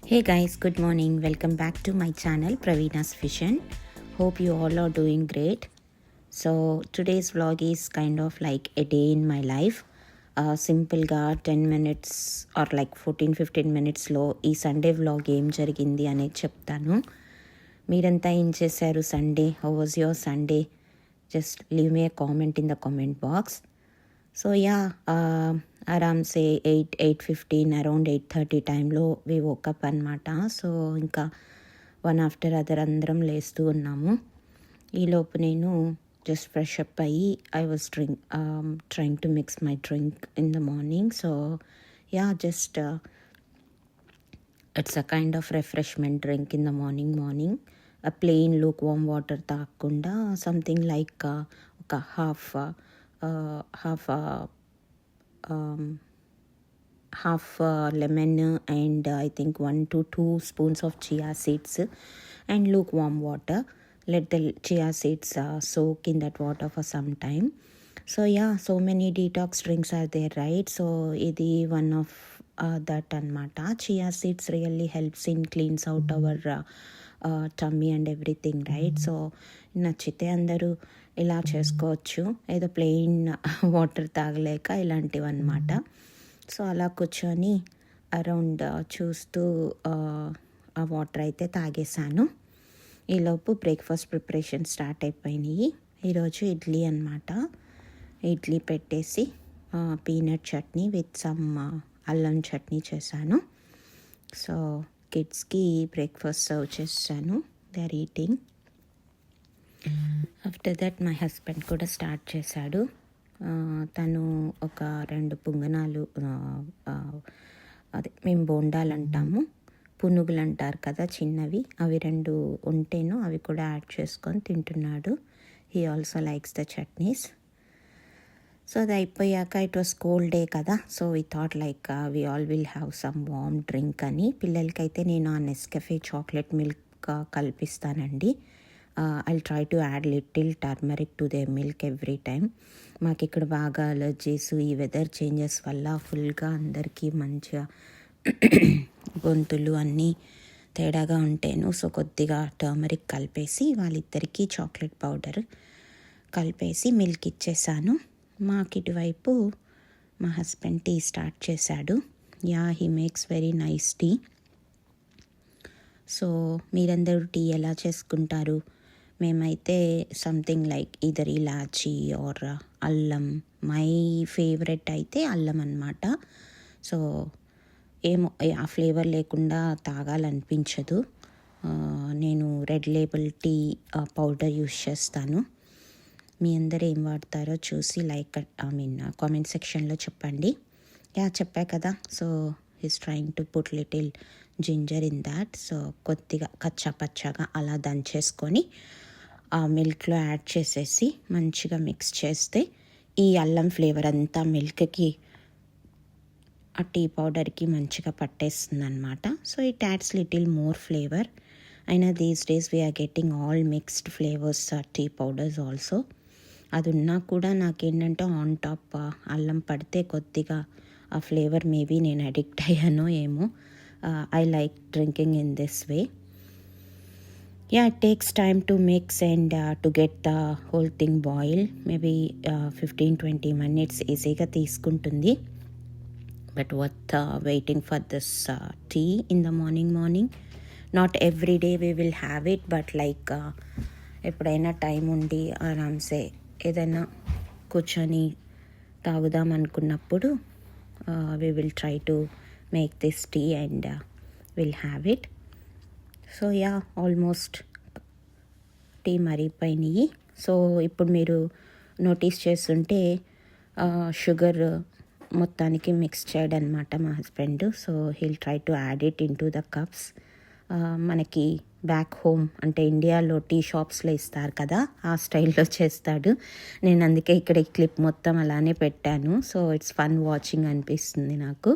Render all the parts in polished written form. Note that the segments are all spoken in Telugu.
Hey guys, good morning. Welcome back to my channel Praveena's Vision. Hope you all are doing great. So today's vlog is kind of like a day in my life. సింపుల్గా 10 minutes ఆర్ లైక్ 14-15 minutesలో ఈ సండే వ్లాగ్ ఏం జరిగింది అనేది చెప్తాను. మీరంతా ఏం చేశారు Sunday? How was your Sunday? Just leave me a comment in the comment box. So yeah ఆరామ్సే 8:15 అరౌండ్ 8:30 టైంలో వి వోకప్ అనమాట. సో ఇంకా వన్ ఆఫ్టర్ అదర్ అందరం లేస్తూ ఉన్నాము. ఈలోపు నేను జస్ట్ ఫ్రెష్ అప్ అయ్యి I was trying to mix my drink in the morning. So yeah just it's a kind of refreshment drink in the morning. A plain lukewarm water తాగకుండా సంథింగ్ లైక్ ఒక half lemon and I think 1 to 2 spoons of chia seeds and lukewarm water. Let the chia seeds soak in that water for some time. So yeah, so many detox drinks are there, right? So idi one of that anmata. Chia seeds really helps in cleans out our tummy and everything, right? So నచ్చితే అందరూ ఇలా చేసుకోవచ్చు. ఏదో ప్లెయిన్ వాటర్ తాగలేక ఇలాంటివి అనమాట. సో అలా కూర్చొని అరౌండ్ చూస్తూ ఆ వాటర్ అయితే తాగేశాను. ఈలోపు బ్రేక్ఫాస్ట్ ప్రిపరేషన్ స్టార్ట్ అయిపోయినాయి. ఈరోజు ఇడ్లీ అనమాట. ఇడ్లీ పెట్టేసి పీనట్ చట్నీ విత్ సమ్ అల్లం చట్నీ చేశాను. సో కిడ్స్కి బ్రేక్ఫాస్ట్ సర్వ్ చేశాను. They are eating. After that my husband కూడా స్టార్ట్ చేశాడు. తను ఒక 2 పుంగనాలు, అదే మేము బోండాలు అంటాము, పునుగులు అంటారు కదా చిన్నవి, అవి 2 ఉంటేను అవి కూడా యాడ్ చేసుకొని తింటున్నాడు. He also likes the chutneys. So అది అయిపోయాక ఇట్ వాస్ కోల్డ్ డే కదా. So we thought like we all will have some warm drink అని. పిల్లలకైతే నేను ఆ నెస్కెఫే చాక్లెట్ మిల్క్ కల్పిస్తానండి. I'll try to add little turmeric to their milk every time. మాకు ఇక్కడ బాగా అలర్జీస్, ఈ వెదర్ చేంజెస్ వల్ల ఫుల్గా అందరికీ మంచిగా గొంతులు అన్నీ తేడాగా ఉంటాను. సో కొద్దిగా టర్మరిక్ కలిపేసి వాళ్ళిద్దరికీ చాక్లెట్ పౌడర్ కలిపేసి మిల్క్ ఇచ్చేసాను. మాకు ఇటువైపు మా హస్బెండ్ టీ స్టార్ట్ చేశాడు. Yeah, he makes very nice tea. So మీరందరూ టీ ఎలా చేసుకుంటారు? మేమైతే సంథింగ్ లైక్ ఇదర్ ఇలాచీ ఆర్ అల్లం. మై ఫేవరెట్ అయితే అల్లం అన్నమాట. సో ఏమో ఆ ఫ్లేవర్ లేకుండా తాగాలనిపించదు. నేను Red Label tea powder use చేస్తాను. మీ అందరూ ఏం వాడతారో చూసి కామెంట్ సెక్షన్లో చెప్పండి. యా, చెప్పా కదా. So he's trying to put little ginger in that. So కొద్దిగా కచ్చా పచ్చాగా అలా దంచేసుకొని ఆ మిల్క్లో యాడ్ చేసేసి మంచిగా మిక్స్ చేస్తే ఈ అల్లం ఫ్లేవర్ అంతా మిల్క్కి, ఆ టీ పౌడర్కి మంచిగా పట్టేస్తుంది అనమాట. So it adds little more flavour. అయినా these days we are getting all mixed flavours tea powders also. అది ఉన్నా కూడా నాకేంటంటే ఆన్ టాప్ అల్లం పడితే కొద్దిగా ఆ ఫ్లేవర్ మేబీ నేను అడిక్ట్ అయ్యానో ఏమో. I like drinking in this way. Yeah, it takes time to mix and to get the whole thing boil. Maybe 15-20 minutes ఈజీగా తీసుకుంటుంది. But worth waiting for this tea in the morning. Not every day we will have it, but like ఎప్పుడైనా టైం ఉండి ఆరామ్సే ఏదైనా కూర్చొని తాగుదాం అనుకున్నప్పుడు we will try to make this tea and we'll have it. So yeah, almost tea మరిగిపోయినాయి. సో ఇప్పుడు మీరు నోటీస్ చేస్తుంటే షుగర్ మొత్తానికి మిక్స్ చేయడం అనమాట మా husband. So he'll try to add it in to the cups. మనకి బ్యాక్ హోమ్ అంటే ఇండియాలో టీ షాప్స్లో ఇస్తారు కదా, ఆ స్టైల్లో చేస్తాడు. నేను అందుకే ఇక్కడ ఈ క్లిప్ మొత్తం అలానే పెట్టాను. సో ఇట్స్ ఫన్ వాచింగ్ అనిపిస్తుంది నాకు.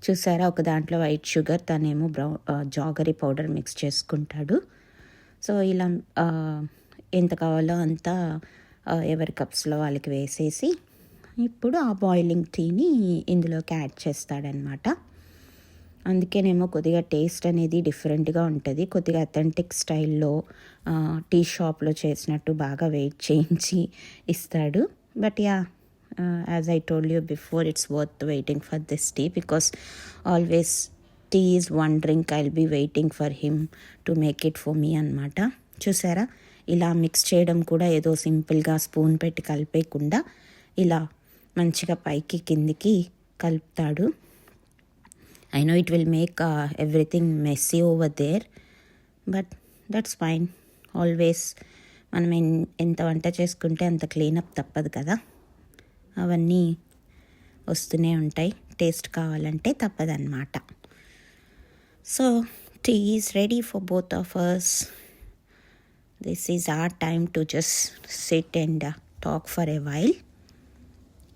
చూసారా, ఒక దాంట్లో వైట్ షుగర్, తనేమో జాగరీ పౌడర్ మిక్స్ చేసుకుంటాడు. సో ఇలా ఎంత కావాలో అంతా ఎవరి కప్స్లో వాళ్ళకి వేసేసి ఇప్పుడు ఆ బాయిలింగ్ టీని ఇందులోకి యాడ్ చేస్తాడనమాట. అందుకేనేమో కొద్దిగా టేస్ట్ అనేది డిఫరెంట్గా ఉంటుంది. కొద్దిగా అథెంటిక్ స్టైల్లో టీ షాప్లో చేసినట్టు బాగా వెయిట్ చేయించి ఇస్తాడు. But yeah, as I told you before, it's worth waiting for this tea because always tea is one drink I'll be waiting for him to make it for me అనమాట. చూసారా, ఇలా మిక్స్ చేయడం కూడా ఏదో సింపుల్గా స్పూన్ పెట్టి కలిపేయకుండా ఇలా మంచిగా పైకి కిందికి కలుపుతాడు. I know it will make everything messy over there, but that's fine. Always మనం ఎంత వంట చేసుకుంటే అంత క్లీనప్ తప్పదు కదా, అవన్నీ వస్తూనే ఉంటాయి. టేస్ట్ కావాలంటే తప్పదన్నమాట. So tea is ready for both of us. This is our time to just sit and talk for a while.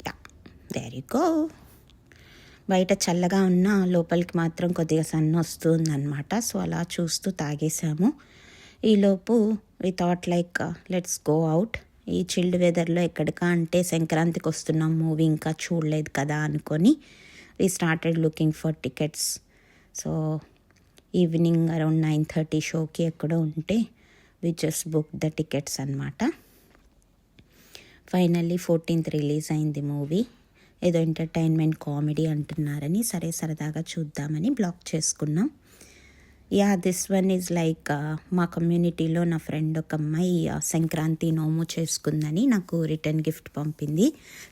Yeah, there you go. బయట చల్లగా ఉన్న లోపలికి మాత్రం కొద్దిగా సన్ వస్తుందన్నమాట. సో అలా చూస్తూ తాగేసాము. ఈలోపు we thought like let's go out. ఈ చిల్డ్ వెదర్లో ఎక్కడికా అంటే సంక్రాంతికి వస్తున్నాం, మూవీ ఇంకా చూడలేదు కదా అనుకొని we started looking for tickets. So evening around 9:30 షోకి ఎక్కడో ఉంటే we just book the tickets అనమాట. ఫైనల్లీ 14th రిలీజ్ అయింది మూవీ. ఏదో ఎంటర్టైన్మెంట్ కామెడీ అంటున్నారని సరే సరదాగా చూద్దామని బ్లాక్ చేసుకున్నాం. Yeah, this one is like మా కమ్యూనిటీలో నా ఫ్రెండ్ ఒక అమ్మాయి సంక్రాంతి నోము చేసుకుందని నాకు రిటర్న్ గిఫ్ట్ పంపింది.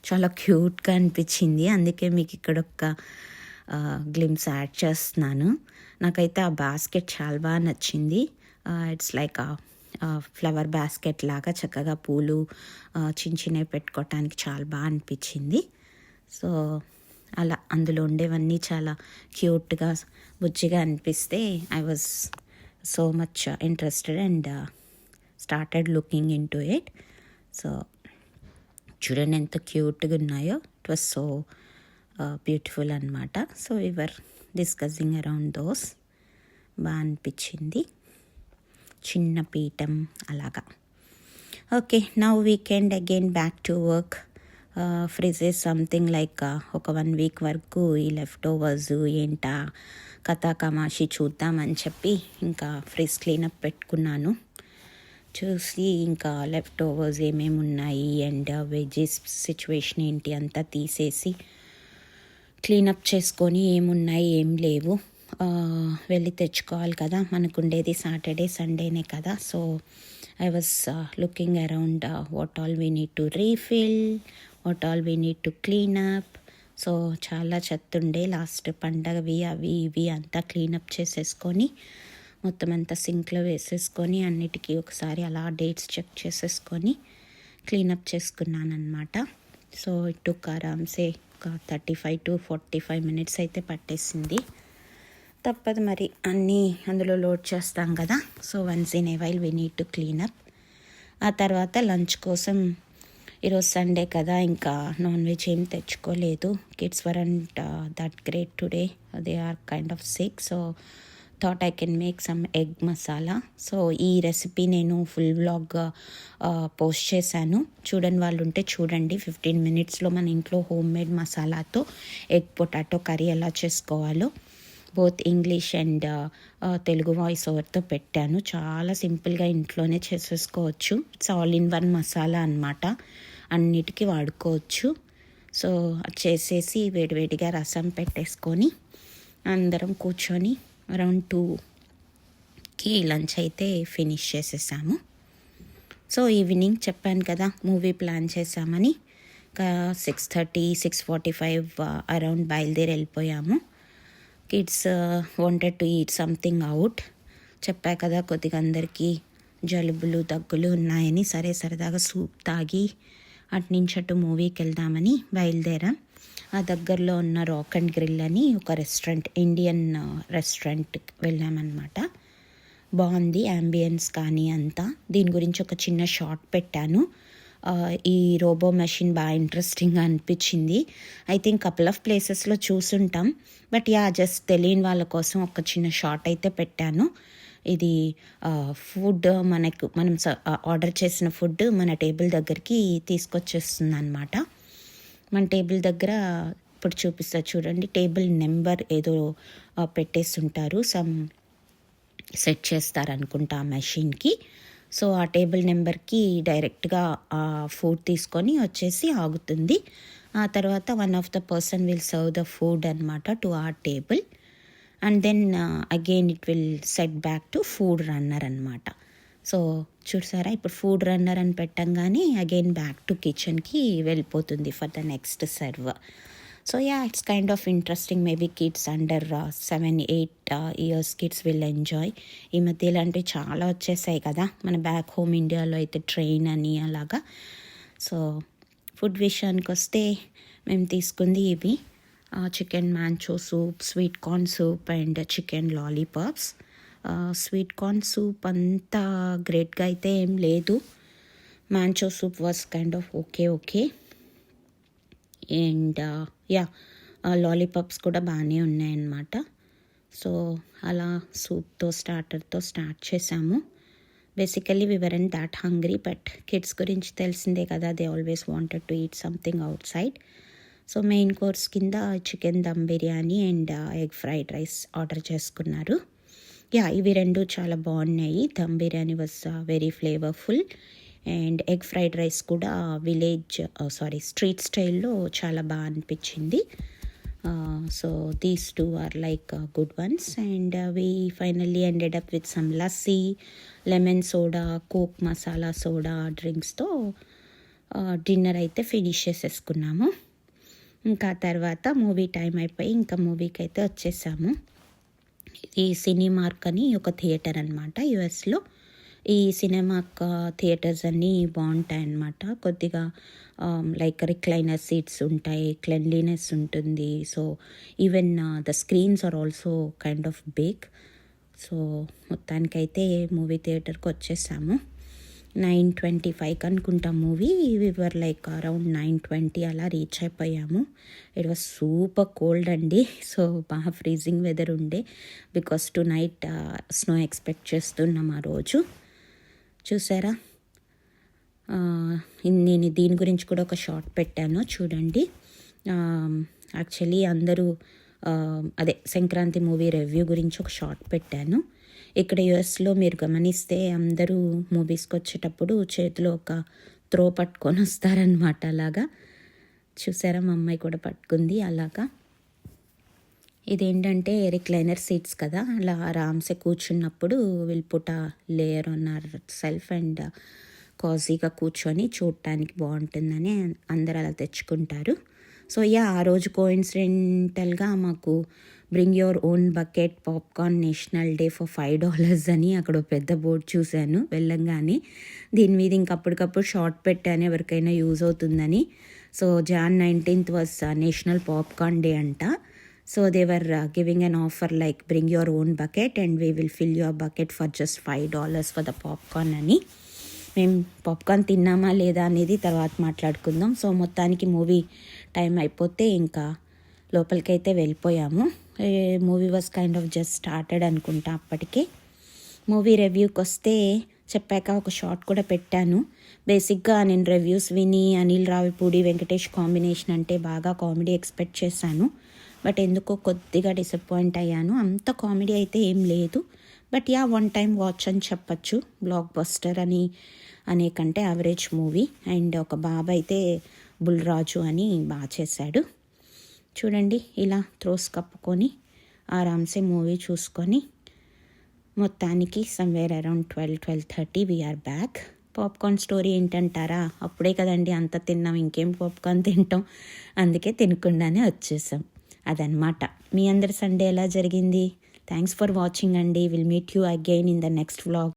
చాలా క్యూట్గా అనిపించింది, అందుకే మీకు ఇక్కడ ఒక గ్లిమ్స్ యాడ్ చేస్తున్నాను. నాకైతే ఆ బాస్కెట్ చాలా బాగా నచ్చింది. ఇట్స్ లైక్ ఫ్లవర్ బాస్కెట్ లాగా చక్కగా పూలు చిన్న చిన్నవి పెట్టుకోవటానికి చాలా బాగా అనిపించింది. సో అలా అందులో ఉండేవన్నీ చాలా క్యూట్గా బుజ్జిగా అనిపిస్తే I was so much interested and started looking in to it. So చూడండి ఎంత క్యూట్గా ఉన్నాయో. ఇట్ వాజ్ సో బ్యూటిఫుల్ అనమాట. So we were discussing around those. బాగా అనిపించింది, చిన్న పీఠం అలాగా. Okay, now weekend again back to work. Fridge is something like ఒక 1 వీక్ వరకు ఈ లెఫ్ట్ ఓవర్స్ ఏంటా కథా కమాషి చూద్దామని చెప్పి ఇంకా ఫ్రిడ్జ్ క్లీనప్ పెట్టుకున్నాను. చూసి ఇంకా లెఫ్ట్ ఓవర్స్ ఏమేమి ఉన్నాయి అండ్ వెజెస్ సిచ్యువేషన్ ఏంటి అంతా తీసేసి క్లీనప్ చేసుకొని ఏమున్నాయి ఏం లేవు వెళ్ళి తెచ్చుకోవాలి కదా. మనకు ఉండేది సాటర్డే సండేనే కదా. So I was looking around what all we need to refill, what all we need to clean up. So చాలా చెత్త ఉండే, లాస్ట్ పండగవి అవి ఇవి అంతా క్లీనప్ చేసేసుకొని మొత్తం అంతా సింక్లో వేసేసుకొని అన్నిటికీ ఒకసారి అలా డేట్స్ చెక్ చేసేసుకొని క్లీనప్ చేసుకున్నాను అనమాట. సో ఇటు ఆరామ్సే ఒక 35 to 45 minutes అయితే పట్టేసింది. తప్పదు మరి, అన్నీ అందులో లోడ్ చేస్తాం కదా. So once in a while we need to clean up. ఆ తర్వాత లంచ్ కోసం ఈరోజు సండే కదా ఇంకా నాన్ వెజ్ ఏం తెచ్చుకోలేదు. Kids weren't that great today, they are kind of sick. So thought I can make some egg masala. So ఈ రెసిపీ నేను ఫుల్ వ్లాగ్ పోస్ట్ చేశాను, చూడని వాళ్ళు ఉంటే చూడండి. 15 minutesలో మన ఇంట్లో హోమ్ మేడ్ మసాలాతో ఎగ్ పొటాటో కర్రీ ఎలా చేసుకోవాలో both English and Telugu voice ఓవర్తో పెట్టాను. చాలా సింపుల్గా ఇంట్లోనే చేసేసుకోవచ్చు. It's all in one masala అన్నమాట, అన్నిటికీ వాడుకోవచ్చు. సో చేసేసి వేడివేడిగా రసం పెట్టేసుకొని అందరం కూర్చొని అరౌండ్ 2కి లంచ్ అయితే ఫినిష్ చేసేసాము. సో ఈవినింగ్ చెప్పాను కదా మూవీ ప్లాన్ చేసామని, 6:30 6:45 అరౌండ్ బయలుదేరి వెళ్ళిపోయాము. Kids wanted to eat something out. చెప్పా కదా కొద్దిగా అందరికీ జలుబులు దగ్గులు ఉన్నాయని, సరే సరదాగా సూప్ తాగి అటు అటు మూవీకి వెళ్దామని బయలుదేరాం. ఆ దగ్గరలో ఉన్న రాక్ అండ్ గ్రిల్ అని ఒక రెస్టారెంట్, ఇండియన్ రెస్టారెంట్కి వెళ్ళామన్నమాట. బాగుంది యాంబియన్స్ కానీ అంతా. దీని గురించి ఒక చిన్న షార్ట్ పెట్టాను. ఈ రోబో మెషిన్ బాగా ఇంట్రెస్టింగ్గా అనిపించింది. ఐ థింక్ కపుల్ ఆఫ్ ప్లేసెస్లో చూసుంటాం, బట్ యా జస్ట్ తెలియని వాళ్ళ కోసం ఒక చిన్న షార్ట్ అయితే పెట్టాను. ఇది ఫుడ్ మనం ఆర్డర్ చేసిన ఫుడ్ మన టేబుల్ దగ్గరికి తీసుకొచ్చేస్తుంది అనమాట. మన టేబుల్ దగ్గర ఇప్పుడు చూపిస్తా చూడండి. టేబుల్ నెంబర్ ఏదో పెట్టేస్తుంటారు, సమ్ సెట్ చేస్తారనుకుంటా ఆ మెషిన్కి. సో ఆ టేబుల్ నెంబర్కి డైరెక్ట్గా ఆ ఫుడ్ తీసుకొని వచ్చేసి ఆగుతుంది. ఆ తర్వాత one of the person will serve the food అనమాట to our table, and then again it will set back to food runner అనమాట. సో చూసారా, ఇప్పుడు ఫుడ్ రన్నర్ అని పెట్టంగానే అగైన్ బ్యాక్ టు కిచెన్కి వెళ్ళిపోతుంది for the next serve. So yeah, it's kind of interesting. Maybe kids under 7-8 years kids will enjoy. ఈ మధ్య ఇలాంటివి చాలా వచ్చేసాయి కదా, మన బ్యాక్ హోమ్ ఇండియాలో అయితే ట్రైన్ అని అలాగా. సో ఫుడ్ విషయానికి వస్తే మేము తీసుకుంది ఇవి: chicken manchow soup, sweet corn soup and chicken lollipops. Sweet corn soup అంత గ్రేట్గా అయితే ఏం లేదు. Manchow soup was kind of okay. And yeah, lollipops కూడా బాగానే ఉన్నాయన్నమాట. సో అలా సూప్తో స్టార్టర్తో స్టార్ట్ చేసాము. Basically we weren't that hungry, but kids గురించి తెలిసిందే కదా, they always wanted to eat something outside. So main course కింద chicken dum biryani and egg fried rice order చేసుకున్నారు. యా, ఇవి రెండు చాలా బాగున్నాయి. Dum biryani was very flavourful and egg fried rice కూడా స్ట్రీట్ స్టైల్లో చాలా బాగా అనిపించింది. So these two are like good ones. And we finally ended up with some lassi, lemon soda, coke masala soda డ్రింక్స్తో డిన్నర్ అయితే ఫినిష్ చేసేసుకున్నాము. ఇంకా తర్వాత మూవీ టైం అయిపోయి ఇంకా మూవీకి అయితే వచ్చేసాము. ఈ సినిమార్క్ అని ఒక థియేటర్ అనమాట యుఎస్లో. ఈ సినిమాక్ థియేటర్స్ అన్నీ బాగుంటాయి అన్నమాట. కొద్దిగా లైక్ రిక్లైనర్ సీట్స్ ఉంటాయి, క్లెన్లీనెస్ ఉంటుంది. So even the screens are also kind of big. So మొత్తానికైతే మూవీ థియేటర్కి వచ్చేసాము. 9:25 అనుకుంటా మూవీ. వివర్ లైక్ అరౌండ్ 9:20 అలా రీచ్ అయిపోయాము. ఇట్ వాజ్ సూపర్ కోల్డ్ అండి. సో బాగా ఫ్రీజింగ్ వెదర్ ఉండే, because to night snow expect చేస్తున్నాం ఆ రోజు. చూసారా, నేను దీని గురించి కూడా ఒక షార్ట్ పెట్టాను చూడండి. యాక్చువల్లీ అందరూ అదే సంక్రాంతి మూవీ రివ్యూ గురించి ఒక షార్ట్ పెట్టాను. ఇక్కడ యుఎస్లో మీరు గమనిస్తే అందరూ మూవీస్కి వచ్చేటప్పుడు చేతిలో ఒక త్రో పట్టుకొని వస్తారనమాట. అలాగా చూసారా, మా అమ్మాయి కూడా పట్టుకుంది అలాగా. ఇదేంటంటే రిక్లైనర్ సీట్స్ కదా, అలా ఆరామ్సే కూర్చున్నప్పుడు will put a layer on our self and కాజీగా కూర్చొని చూడటానికి బాగుంటుందని అందరు అలా తెచ్చుకుంటారు. సో యా, ఆ రోజు కోఇన్సిడెంటల్గా మాకు bring your own bucket popcorn national day for $5 అని అక్కడ పెద్ద బోర్డు చూశాను వెళ్ళంగానే. దీని మీద ఇంకప్పటికప్పుడు షార్ట్ పెట్టాను, ఎవరికైనా యూజ్ అవుతుందని. So Jan 19th was national popcorn day అంట. So they were giving an offer like bring your own bucket and we will fill your bucket for just $5 for the popcorn అని. మేము పాప్కార్న్ తిన్నామా లేదా అనేది తర్వాత మాట్లాడుకుందాం. సో మొత్తానికి మూవీ టైం అయిపోతే ఇంకా లోపలికైతే వెళ్ళిపోయాము. Movie was kind of just started అనుకుంటా అప్పటికే. మూవీ రివ్యూకి వస్తే చెప్పాక ఒక షార్ట్ కూడా పెట్టాను. బేసిక్గా నేను రివ్యూస్ విని అనిల్ రావిపూడి వెంకటేష్ కాంబినేషన్ అంటే బాగా కామెడీ ఎక్స్పెక్ట్ చేశాను, బట్ ఎందుకో కొద్దిగా డిసప్పాయింట్ అయ్యాను. అంత కామెడీ అయితే ఏం లేదు, but yeah, one time watch అని చెప్పచ్చు. బ్లాక్ బస్టర్ అనే కంటే యావరేజ్ మూవీ. అండ్ ఒక బాబు అయితే బుల్రాజు అని బాగా చేశాడు. చూడండి, ఇలా త్రోస్ కప్పుకొని ఆరామ్సే మూవీ చూసుకొని మొత్తానికి somewhere around 12-12:30 we are back. Popcorn story ఏంటంటారా, అప్పుడే కదండి అంత తిన్నాం, ఇంకేం పాప్కార్న్ తింటాం, అందుకే తినకుండానే వచ్చేసాం. అదనమాట. మీ అందరి సండే ఎలా జరిగింది? థ్యాంక్స్ ఫర్ వాచింగ్ అండి. Will meet you again in the next vlog.